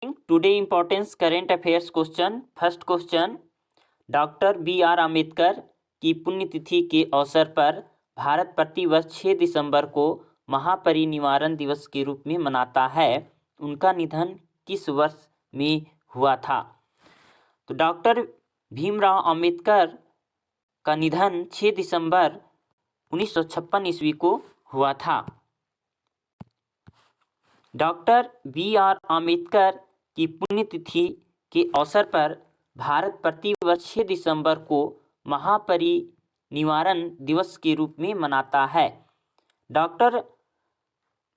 Today importance current affairs question. First question, doctor B R. Ambedkar की पुण्यतिथि के अवसर पर भारत प्रतिवर्ष 6 दिसंबर को महापरिनिर्वाण दिवस के रूप में मनाता है। उनका निधन किस वर्ष में हुआ था? तो डॉक्टर भीमराव अम्बेडकर का निधन 6 दिसंबर 1956 ईस्वी को हुआ था। Doctor B R. अम्बेडकर की पुण्यतिथि के अवसर पर भारत प्रतिवर्ष 6 दिसंबर को महापरिनिर्वाण दिवस के रूप में मनाता है। Doctor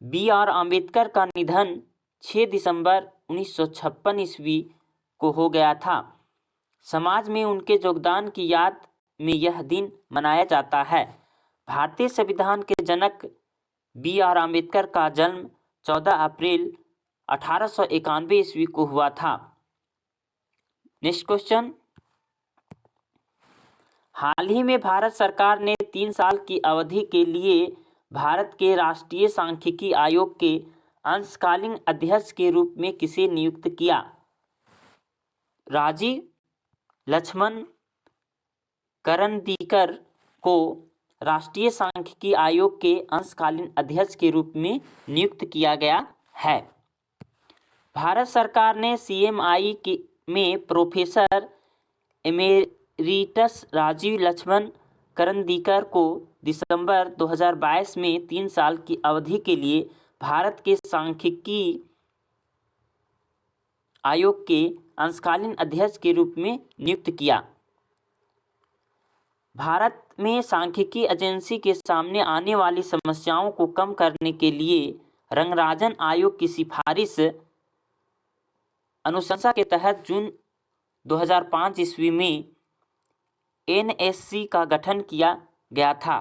B R. अम्बेडकर का निधन 6 दिसंबर 1956 ईस्वी को हो गया था। समाज में उनके योगदान की याद में यह दिन मनाया जाता है। भारतीय संविधान के जनक बी.आर. अम्बेडकर का जन्म 14 अप्रैल 1891 ईस्वी को हुआ था। नेक्स्ट क्वेश्चन, हाल ही में भारत सरकार ने 3 साल की अवधि के लिए भारत के राष्ट्रीय सांख्यिकी आयोग के अंशकालीन अध्यक्ष के रूप में किसे नियुक्त किया? राजीव लक्ष्मण करंदीकर को राष्ट्रीय सांख्यिकी आयोग के अंशकालीन अध्यक्ष के रूप में नियुक्त किया गया है। भारत सरकार ने CMI में प्रोफेसर एमेरिटस राजीव लक्ष्मण करंदीकर को दिसंबर 2022 में 3 साल की अवधि के लिए भारत के सांख्यिकी आयोग के अंशकालीन अध्यक्ष के रूप में नियुक्त किया। भारत में सांख्यिकी एजेंसी के सामने आने वाली समस्याओं को कम करने के लिए रंगराजन आयोग की सिफारिश अनुशंसा के तहत जून 2005 ईस्वी में NSC का गठन किया गया था।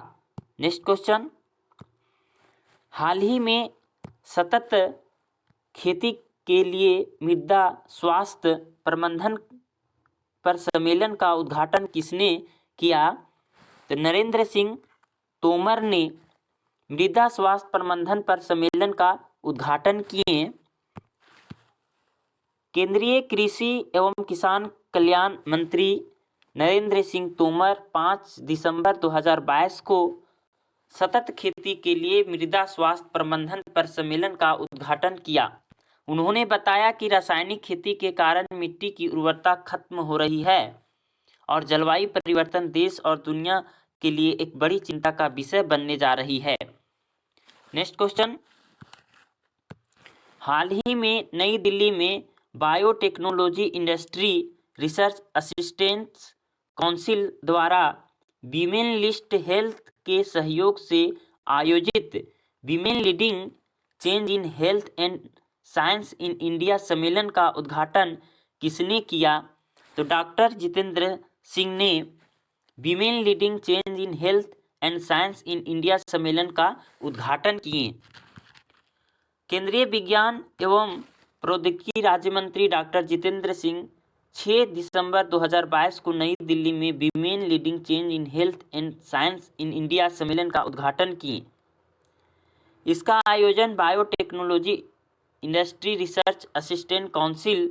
नेक्स्ट क्वेश्चन, हाल ही में सतत खेती के लिए मृदा स्वास्थ्य प्रबंधन पर सम्मेलन का उद्घाटन किसने किया? तो नरेंद्र सिंह तोमर ने मृदा स्वास्थ्य प्रबंधन पर सम्मेलन का उद्घाटन किए। केंद्रीय कृषि एवं किसान कल्याण मंत्री नरेंद्र सिंह तोमर 5 दिसंबर 2022 को सतत खेती के लिए मृदा स्वास्थ्य प्रबंधन पर सम्मेलन का उद्घाटन किया। उन्होंने बताया कि रासायनिक खेती के कारण मिट्टी की उर्वरता खत्म हो रही है और जलवायु परिवर्तन देश और दुनिया के लिए एक बड़ी चिंता का विषय बनने जा रही है। नेक्स्ट क्वेश्चन, हाल ही में नई दिल्ली में biotechnology industry research assistance council द्वारा वीमेन लिस्ट हेल्थ के सहयोग से आयोजित women leading change in health and science in India सम्मेलन का उद्घाटन किसने किया? तो डॉक्टर जितेंद्र सिंह ने women leading change in health and science in India सम्मेलन का उद्घाटन किए। केंद्रीय विज्ञान एवं प्रौद्योगिकी राज्य मंत्री डॉक्टर जितेंद्र सिंह 6 दिसंबर 2022 को नई दिल्ली में women leading change in health and science in India सम्मेलन का उद्घाटन किए। इसका आयोजन biotechnology industry research assistant council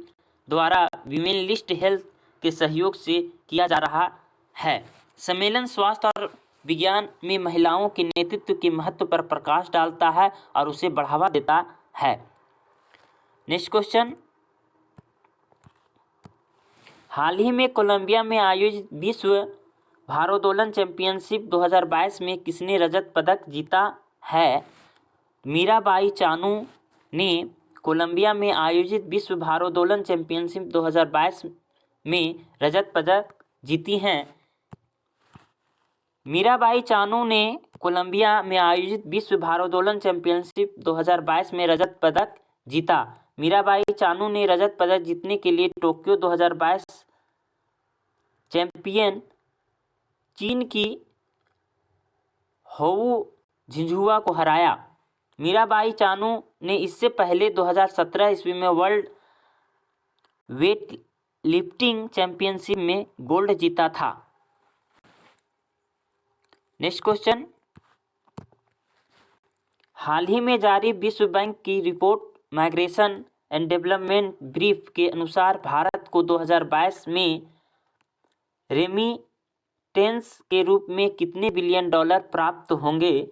द्वारा वीमेन लिस्ट हेल्थ के सहयोग से किया जा रहा है। सम्मेलन स्वास्थ्य और विज्ञान में महिलाओं के नेतृत्व के महत्व पर प्रकाश डालता है और उसे बढ़ावा देता है। नेक्स्ट क्वेश्चन, हाल ही में कोलंबिया में आयोजित विश्व भारोत्तोलन चैंपियनशिप 2022 में किसने रजत पदक जीता है? मीराबाई चानू ने कोलंबिया में आयोजित विश्व भारोत्तोलन चैंपियनशिप 2022 में रजत पदक जीती हैं। मीराबाई चानू ने कोलंबिया में आयोजित विश्व भारोत्तोलन चैंपियनशिप 2022 में रजत पदक जीता। मीराबाई चानू ने रजत पदक जीतने के लिए टोक्यो 2022 चैंपियन चीन की होऊ झिंझुआ को हराया। मीराबाई चानू ने इससे पहले 2017 ईस्वी में वर्ल्ड वेट लिफ्टिंग चैंपियनशिप में गोल्ड जीता था। नेक्स्ट क्वेश्चन, हाल ही में जारी विश्व बैंक की report migration and development brief के अनुसार भारत को 2022 में रेमिटेंस के रूप में कितने बिलियन डॉलर प्राप्त होंगे?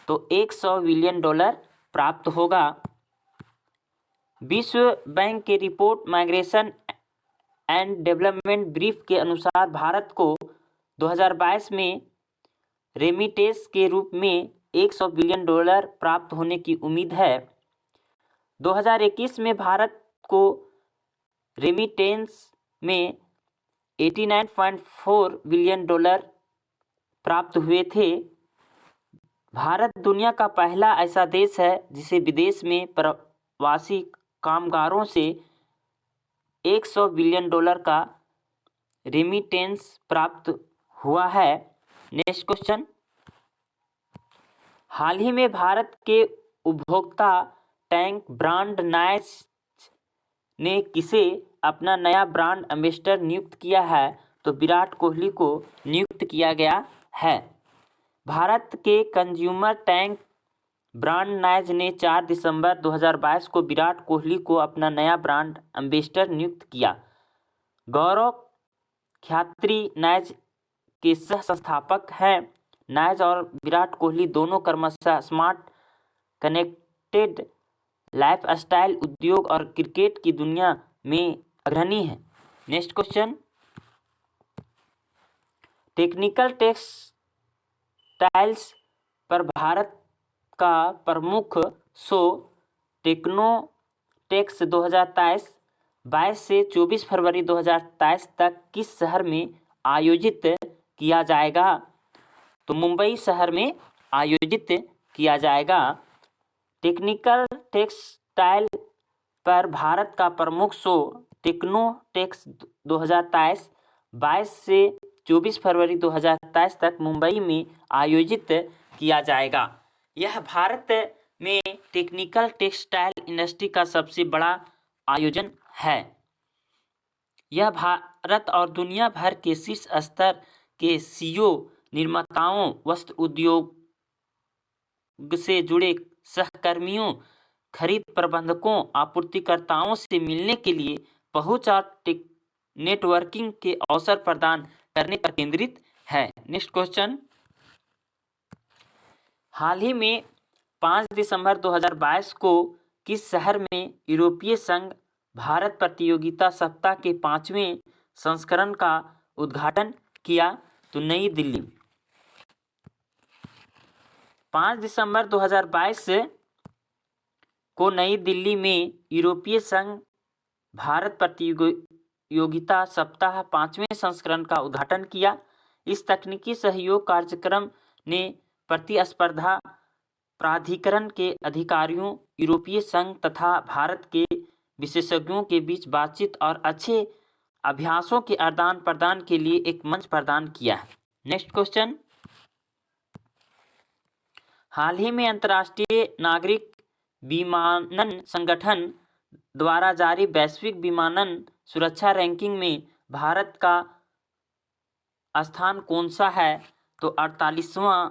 तो 100 बिलियन डॉलर प्राप्त होगा। विश्व बैंक के report migration and development brief के अनुसार भारत को 2022 में रेमिटेंस के रूप में 100 बिलियन डॉलर प्राप्त होने की उम्मीद है। 2021 में भारत को रेमिटेंस में 89.4 बिलियन डॉलर प्राप्त हुए थे। भारत दुनिया का पहला ऐसा देश है जिसे विदेश में प्रवासी कामगारों से 100 बिलियन डॉलर का रेमिटेंस प्राप्त हुआ है। नेक्स्ट क्वेश्चन, हाल ही में भारत के उपभोक्ता टैंक ब्रांड नाइस ने किसे अपना नया ब्रांड एम्बेसडर नियुक्त किया है? तो विराट कोहली को नियुक्त किया गया है। भारत के कंज्यूमर टैंक ब्रांड नाइज ने 4 दिसंबर 2022 को विराट कोहली को अपना नया ब्रांड एम्बेसडर नियुक्त किया। गौरव ख्यात्री नाइज के सह संस्थापक हैं। नाइज और विराट कोहली दोनों क्रमशः स्मार्ट कनेक्टेड लाइफस्टाइल उद्योग और क्रिकेट की दुनिया में अग्रणी हैं। नेक्स्ट क्वेश्चन, टेक्निकल टेक्सटाइल्स पर भारत का प्रमुख शो टेक्नोटेक्स 2022 से 24 फरवरी 2023 तक किस शहर में आयोजित किया जाएगा? तो मुंबई शहर में आयोजित किया जाएगा। टेक्निकल टेक्सटाइल पर भारत का प्रमुख शो टेक्नोटेक्स 2022 से 24 फरवरी 2023 तक मुंबई में आयोजित किया जाएगा। यह भारत में टेक्निकल टेक्सटाइल इंडस्ट्री का सबसे बड़ा आयोजन है। यह भारत और दुनिया भर के शीर्ष स्तर के सीईओ, निर्माताओं, वस्त्र उद्योग से जुड़े सहकर्मियों, खरीद प्रबंधकों, आपूर्तिकर्ताओं से मिलने के लिए पहुंच और नेटवर्किंग के अवसर प्रदान करने पर केंद्रित है। नेक्स्ट क्वेश्चन, हाल ही में 5 दिसंबर 2022 को किस शहर में यूरोपीय संघ भारत प्रतियोगिता सप्ताह के 5वें संस्करण का उद्घाटन किया? तो नई दिल्ली। 5 दिसंबर 2022 को नई दिल्ली में यूरोपीय संघ भारत प्रतियोगिता सप्ताह 5वें संस्करण का उद्घाटन किया। इस तकनीकी सहयोग कार्यक्रम ने प्रतिस्पर्धा प्राधिकरण के अधिकारियों, यूरोपीय संघ तथा भारत के विशेषज्ञों के बीच बातचीत और अच्छे अभ्यासों के आदान प्रदान के लिए एक मंच प्रदान किया है। नेक्स्ट क्वेश्चन, हाल ही में अंतर्राष्ट्रीय नागरिक विमानन संगठन द्वारा जारी वैश्विक विमानन सुरक्षा रैंकिंग में भारत का स्थान कौन सा है? तो 48वां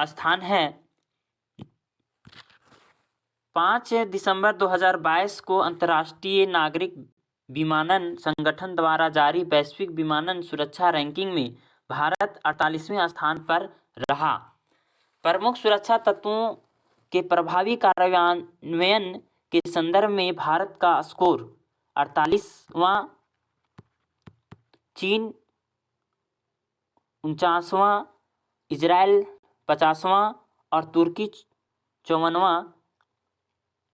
स्थान है। 5 दिसंबर 2022 को अंतर्राष्ट्रीय नागरिक विमानन संगठन द्वारा जारी वैश्विक विमानन सुरक्षा रैंकिंग में भारत 48वें स्थान पर रहा। प्रमुख सुरक्षा तत्वों के प्रभावी कार्यान्वयन के संदर्भ में भारत का स्कोर 48वां, चीन 49वां, इजराइल 50वां और तुर्की 54वां